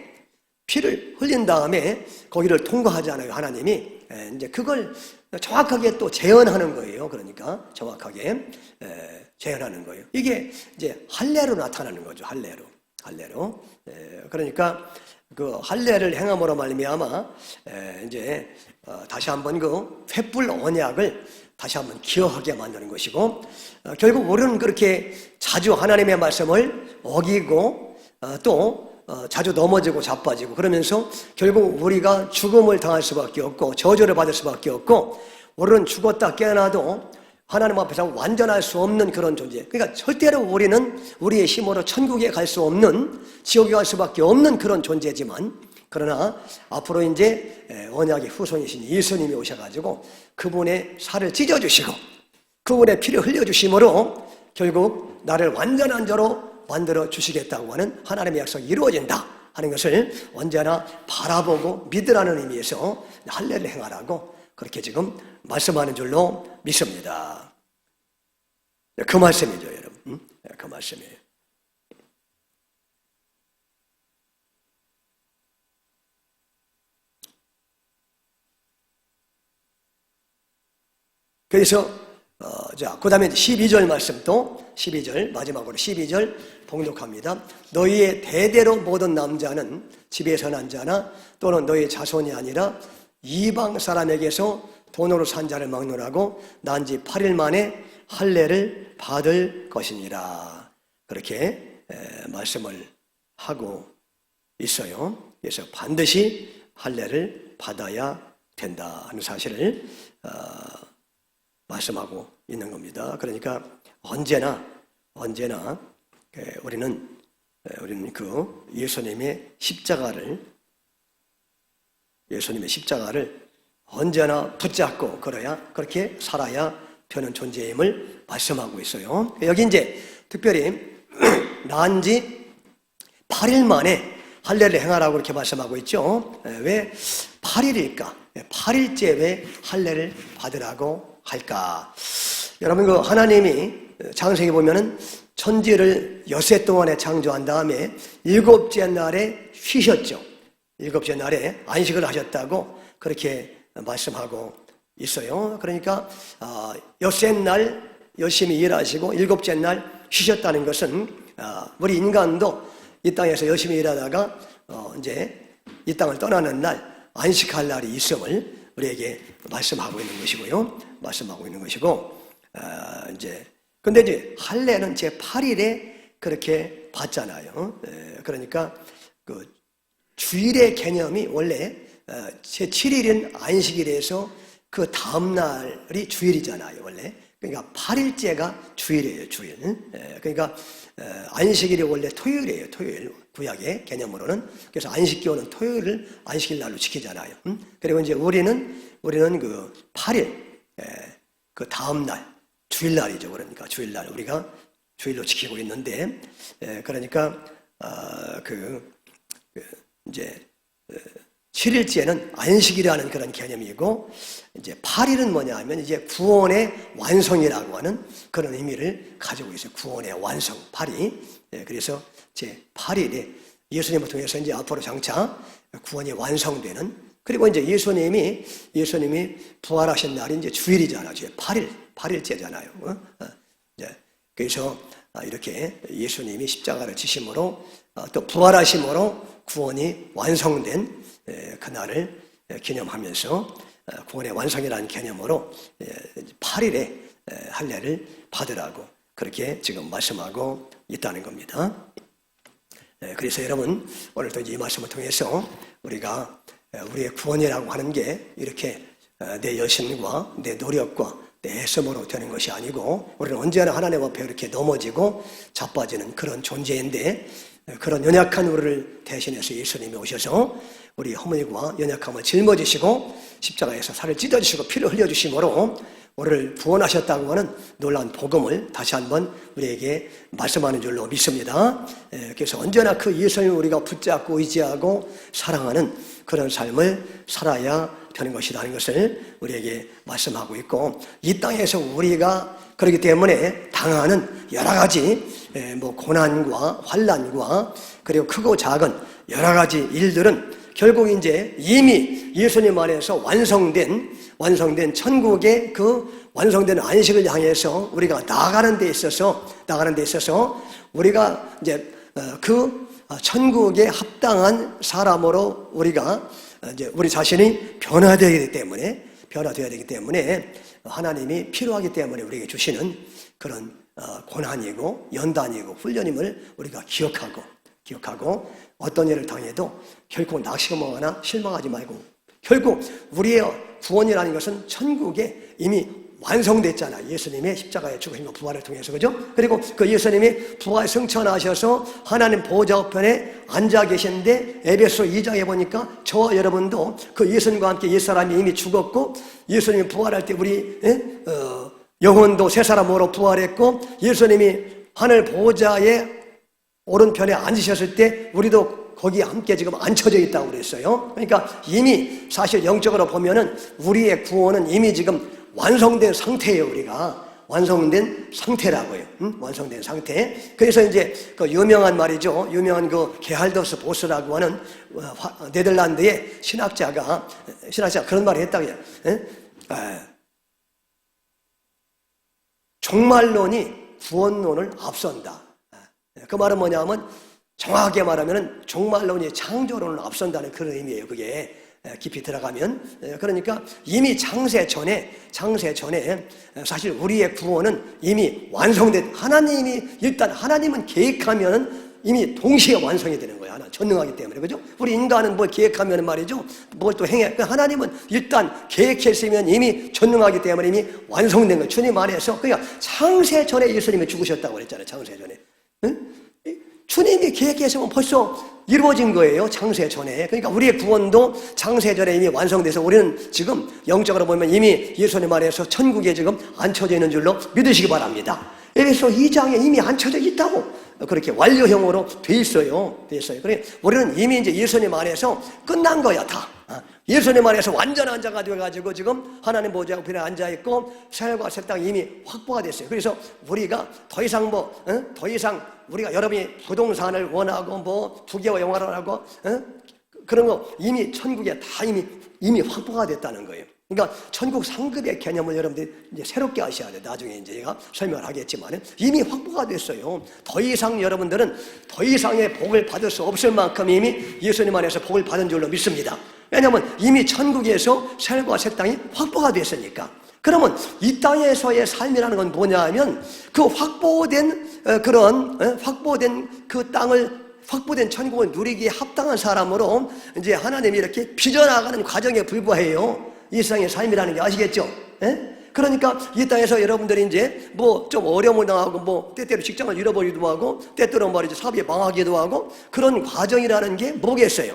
피를 흘린 다음에 거기를 통과하잖아요. 하나님이 이제 그걸 정확하게 또 재현하는 거예요. 그러니까 정확하게 재현하는 거예요. 이게 이제 할례로 나타나는 거죠. 할례로. 그러니까 그 할례를 행함으로 말미암아 이제 다시 한번 그 횃불 언약을 다시 한번 기억하게 만드는 것이고, 결국 우리는 그렇게 자주 하나님의 말씀을 어기고 또 자주 넘어지고 자빠지고 그러면서 결국 우리가 죽음을 당할 수밖에 없고 저주를 받을 수밖에 없고, 우리는 죽었다 깨어나도 하나님 앞에서 완전할 수 없는 그런 존재. 그러니까 절대로 우리는 우리의 힘으로 천국에 갈 수 없는, 지옥에 갈 수밖에 없는 그런 존재지만, 그러나 앞으로 이제 언약의 후손이신 예수님이 오셔가지고 그분의 살을 찢어주시고 그분의 피를 흘려주심으로 결국 나를 완전한 자로 만들어 주시겠다고 하는 하나님의 약속이 이루어진다 하는 것을 언제나 바라보고 믿으라는 의미에서 할례를 행하라고 그렇게 지금 말씀하는 줄로 믿습니다. 그 말씀이죠, 여러분. 그 말씀이에요. 그래서 자, 그 다음에 12절 말씀도 12절 마지막으로 12절 봉독합니다. 너희의 대대로 모든 남자는 집에서 난 자나 또는 너희 자손이 아니라 이방 사람에게서 돈으로 산 자를 막론하고 난 지 8일 만에 할례를 받을 것이니라. 그렇게 말씀을 하고 있어요. 그래서 반드시 할례를 받아야 된다 하는 사실을 말씀하고 있는 겁니다. 그러니까 언제나 우리는 그 예수님의 십자가를 언제나 붙잡고 그렇게 살아야 되는 존재임을 말씀하고 있어요. 여기 이제 특별히 난 지 8일 만에 할례를 행하라고 그렇게 말씀하고 있죠. 왜 8일일까? 8일째 왜 할례를 받으라고 할까? 여러분, 그 하나님이 창세기 보면은 천지를 엿새 동안에 창조한 다음에 7째 날에 쉬셨죠. 7째 날에 안식을 하셨다고 그렇게 말씀하고 있어요. 그러니까 엿새 날 열심히 일하시고 7째 날 쉬셨다는 것은 우리 인간도 이 땅에서 열심히 일하다가 이제 이 땅을 떠나는 날 안식할 날이 있음을 우리에게 말씀하고 있는 것이고, 근데 이제 할례는 제 8일에 그렇게 받잖아요. 그러니까 그 주일의 개념이 원래 제 7일은 안식일에서 그 다음 날이 주일이잖아요, 원래. 그러니까 8일째가 주일이에요, 주일. 그러니까 안식일이 원래 토요일이에요, 토요일. 구약의 개념으로는. 그래서 안식교는 토요일을 안식일 날로 지키잖아요. 그리고 이제 우리는 그 8일, 그 다음 날, 주일날이죠. 그러니까 주일날 우리가 주일로 지키고 있는데, 그러니까 이제 7일째는 안식이라는 그런 개념이고, 이제 8일은 뭐냐 하면 이제 구원의 완성이라고 하는 그런 의미를 가지고 있어요. 구원의 완성, 8일. 그래서 제 8일에 예수님을 통해서 이제 앞으로 장차 구원이 완성되는, 그리고 이제 예수님이 부활하신 날이 이제 주일이잖아요. 제 8일째잖아요. 그래서 이렇게 예수님이 십자가를 지심으로 또 부활하심으로 구원이 완성된 그날을 기념하면서 구원의 완성이라는 개념으로 8일에 할례를 받으라고 그렇게 지금 말씀하고 있다는 겁니다. 그래서 여러분, 오늘도 이 말씀을 통해서 우리가 우리의 구원이라고 하는 게 이렇게 내 열심과 내 노력과 내 애씀으로 되는 것이 아니고, 우리는 언제나 하나님 앞에 이렇게 넘어지고 자빠지는 그런 존재인데, 그런 연약한 우리를 대신해서 예수님이 오셔서 우리 허물과 연약함을 짊어지시고 십자가에서 살을 찢어주시고 피를 흘려주심으로 우리를 구원하셨다고 하는 놀라운 복음을 다시 한번 우리에게 말씀하는 줄로 믿습니다. 그래서 언제나 그 예수님을 우리가 붙잡고 의지하고 사랑하는 그런 삶을 살아야 되는 것이라는 것을 우리에게 말씀하고 있고, 이 땅에서 우리가 그렇기 때문에 당하는 여러 가지 고난과 환난과 그리고 크고 작은 여러 가지 일들은 결국 이제 이미 예수님 안에서 완성된 천국의 그 완성되는 안식을 향해서 우리가 나가는 데 있어서 우리가 이제 그 천국에 합당한 사람으로 우리가 이제 우리 자신이 변화되어야 되기 때문에 하나님이 필요하기 때문에 우리에게 주시는 그런 고난이고 연단이고 훈련임을 우리가 기억하고 어떤 일을 당해도 결코 낙심하거나 실망하지 말고, 결국 우리의 구원이라는 것은 천국에 이미 완성됐잖아요. 예수님의 십자가의 죽으심과 부활을 통해서, 그죠? 그리고 그 예수님이 부활 승천하셔서 하나님 보좌 우편에 앉아 계신데, 에베소 2장에 보니까 저와 여러분도 그 예수님과 함께 옛사람이 이미 죽었고, 예수님이 부활할 때 우리 영혼도 새 사람으로 부활했고, 예수님이 하늘 보좌에 오른편에 앉으셨을 때 우리도 거기에 함께 지금 앉혀져 있다고 그랬어요. 그러니까 이미 사실 영적으로 보면은 우리의 구원은 이미 지금 완성된 상태예요. 우리가 완성된 상태라고요. 완성된 상태. 그래서 이제 그 유명한 말이죠. 유명한 그 게할더스 보스라고 하는 네덜란드의 신학자가 그런 말을 했다고요. 종말론이 구원론을 앞선다. 그 말은 뭐냐면 정확하게 말하면 종말론이 창조론을 앞선다는 그런 의미예요. 그게 깊이 들어가면. 그러니까 이미 창세 전에 사실 우리의 구원은 이미 완성된, 하나님은 계획하면 이미 동시에 완성이 되는 거야. 하나 전능하기 때문에, 그죠? 우리 인간은 뭘 계획하면 말이죠, 뭘 또 행해. 하나님은 일단 계획했으면 이미 전능하기 때문에 이미 완성된 거예요. 주님 안에서. 그러니까 창세 전에 예수님이 죽으셨다고 그랬잖아요. 창세 전에. 응? 주님이 계획했으면 벌써 이루어진 거예요. 창세 전에. 그러니까 우리의 구원도 창세 전에 이미 완성돼서 우리는 지금 영적으로 보면 이미 예수님 안에서 천국에 지금 앉혀져 있는 줄로 믿으시기 바랍니다. 에베소 2장에 이미 앉혀져 있다고. 그렇게 완료형으로 돼 있어요. 그러니까 우리는 이미 이제 예수님 안에서 끝난 거야, 다. 예수님 안에서 완전한 자가 되어가지고 지금 하나님 보좌 우편에 앉아있고 새하늘과 새 땅이 이미 확보가 됐어요. 그래서 우리가 더 이상 우리가 여러분이 부동산을 원하고 부귀와 영화를 원하고 그런 거 이미 천국에 다 이미 확보가 됐다는 거예요. 그러니까 천국 상급의 개념을 여러분들이 이제 새롭게 아셔야 돼요. 나중에 이제 제가 설명을 하겠지만 이미 확보가 됐어요. 더 이상 여러분들은 더 이상의 복을 받을 수 없을 만큼 이미 예수님 안에서 복을 받은 줄로 믿습니다. 왜냐하면 이미 천국에서 새하늘과 새 땅이 확보가 됐으니까. 그러면 이 땅에서의 삶이라는 건 뭐냐 하면 그 확보된 그 땅을, 확보된 천국을 누리기에 합당한 사람으로 이제 하나님이 이렇게 빚어나가는 과정에 불과해요. 이 세상의 삶이라는 게. 아시겠죠? 그러니까 이 땅에서 여러분들이 이제 뭐 좀 어려움을 당하고 뭐 때때로 직장을 잃어버리기도 하고 때때로 말이죠, 사업이 망하기도 하고 그런 과정이라는 게 뭐겠어요?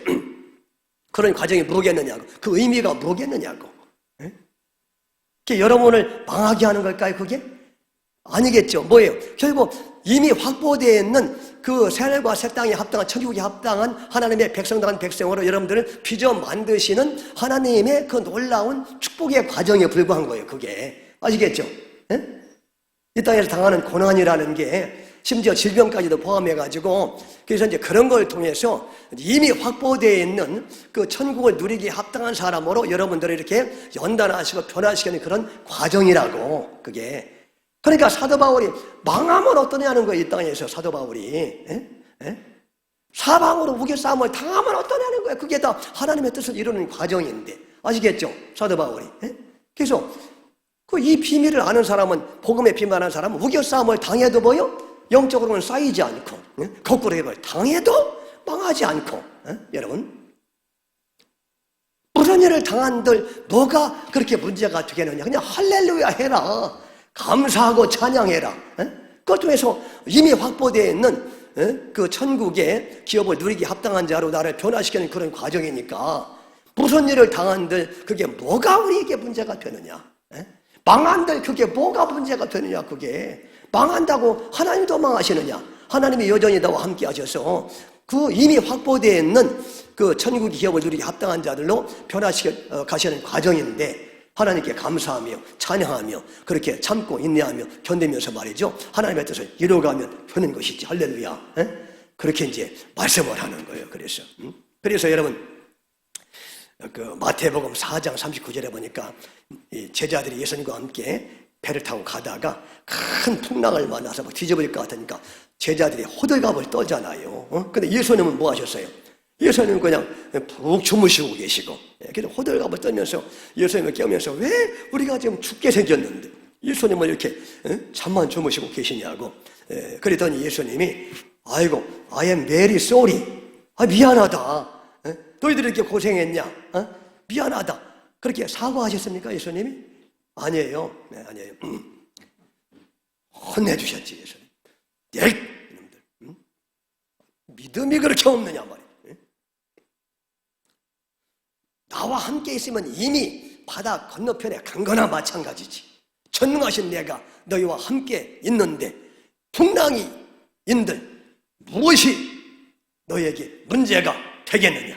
그런 과정이 뭐겠느냐고. 그 의미가 뭐겠느냐고. 그게 여러분을 망하게 하는 걸까요, 그게? 아니겠죠. 뭐예요? 결국 이미 확보되어 있는 그 새하늘과 새 땅에 합당한, 천국에 합당한 하나님의 백성당한 백성으로 여러분들을 빚어 만드시는 하나님의 그 놀라운 축복의 과정에 불과한 거예요, 그게. 아시겠죠? 이 땅에서 당하는 고난이라는 게 심지어 질병까지도 포함해가지고, 그래서 이제 그런 걸 통해서 이미 확보되어 있는 그 천국을 누리기에 합당한 사람으로 여러분들을 이렇게 연단하시고 변화시키는 그런 과정이라고, 그게. 그러니까 사도 바울이 망하면 어떠냐는 거예요. 이 땅에서 사도 바울이 사방으로 우겨싸움을 당하면 어떠냐는 거예요. 그게 다 하나님의 뜻을 이루는 과정인데. 아시겠죠? 사도 바울이. 그래서 이 비밀을 아는 사람은, 복음의 비밀을 아는 사람은 우겨싸움을 당해도 뭐요? 영적으로는 쌓이지 않고, 거꾸로 해봐요. 당해도 망하지 않고. 여러분, 무슨 일을 당한들 뭐가 그렇게 문제가 되겠느냐. 그냥 할렐루야 해라. 감사하고 찬양해라. 그것 중에서 이미 확보되어 있는 그 천국의 기업을 누리기 합당한 자로 나를 변화시키는 그런 과정이니까 무슨 일을 당한들 그게 뭐가 우리에게 문제가 되느냐. 망한들 그게 뭐가 문제가 되느냐. 그게 망한다고 하나님도 망하시느냐. 하나님이 여전히 나와 함께 하셔서 그 이미 확보되어 있는 그 천국의 기업을 누리기 합당한 자들로 변화시켜 가시는 과정인데, 하나님께 감사하며 찬양하며 그렇게 참고 인내하며 견디면서 말이죠, 하나님의 뜻을 이루어가며 하는 것이지. 할렐루야. 그렇게 이제 말씀을 하는 거예요. 그래서 여러분, 그 마태복음 4장 39절에 보니까 이 제자들이 예수님과 함께 배를 타고 가다가 큰 풍랑을 만나서 막 뒤져버릴 것 같으니까 제자들이 호들갑을 떨잖아요. 근데 예수님은 뭐 하셨어요? 예수님은 그냥 푹 주무시고 계시고, 그래서 호들갑을 떨면서 예수님을 깨우면서 왜 우리가 지금 죽게 생겼는데 예수님은 이렇게 잠만 주무시고 계시냐고. 그랬더니 예수님이 아이고, I am very sorry. 미안하다. 너희들이 이렇게 고생했냐? 미안하다. 그렇게 사과하셨습니까, 예수님이? 아니에요. 네, 아니에요. 혼내주셨지, 예수님. 이놈들. 믿음이 그렇게 없느냐 말이에요. 나와 함께 있으면 이미 바다 건너편에 간 거나 마찬가지지. 전능하신 내가 너희와 함께 있는데 풍랑이 인들 무엇이 너희에게 문제가 되겠느냐?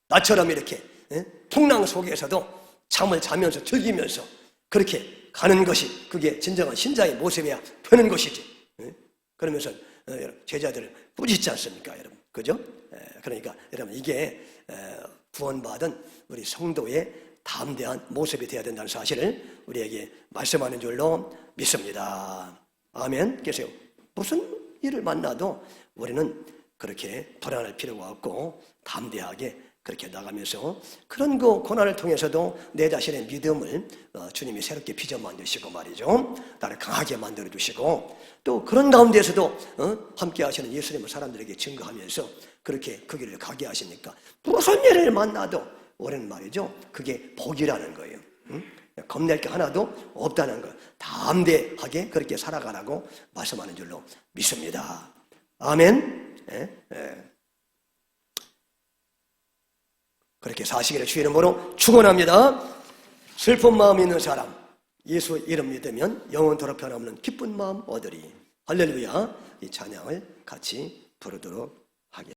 나처럼 이렇게 풍랑 속에서도 잠을 자면서 즐기면서 그렇게 가는 것이 그게 진정한 신자의 모습이야 되는 것이지. 그러면서 제자들을 꾸짖지 않습니까, 여러분? 그죠? 그러니까 여러분 이게 구원받은 우리 성도의 담대한 모습이 되어야 된다는 사실을 우리에게 말씀하는 줄로 믿습니다. 아멘. 그래서 무슨 일을 만나도 우리는 그렇게 불안할 필요가 없고 담대하게 그렇게 나가면서 그런 그 고난을 통해서도 내 자신의 믿음을 주님이 새롭게 빚어 만드시고 말이죠. 나를 강하게 만들어 주시고 또 그런 가운데서도 함께 하시는 예수님을 사람들에게 증거하면서 그렇게 그 길을 가게 하시니까 무슨 일을 만나도 우리는 말이죠. 그게 복이라는 거예요. 겁낼 게 하나도 없다는 거. 담대하게 그렇게 살아가라고 말씀하는 줄로 믿습니다. 아멘. 그렇게 사시기를 주의 이름으로 축원합니다. 슬픈 마음 있는 사람 예수 이름 믿으면 영원토록 변함없는 기쁜 마음 얻으리. 할렐루야. 이 찬양을 같이 부르도록 하겠습니다.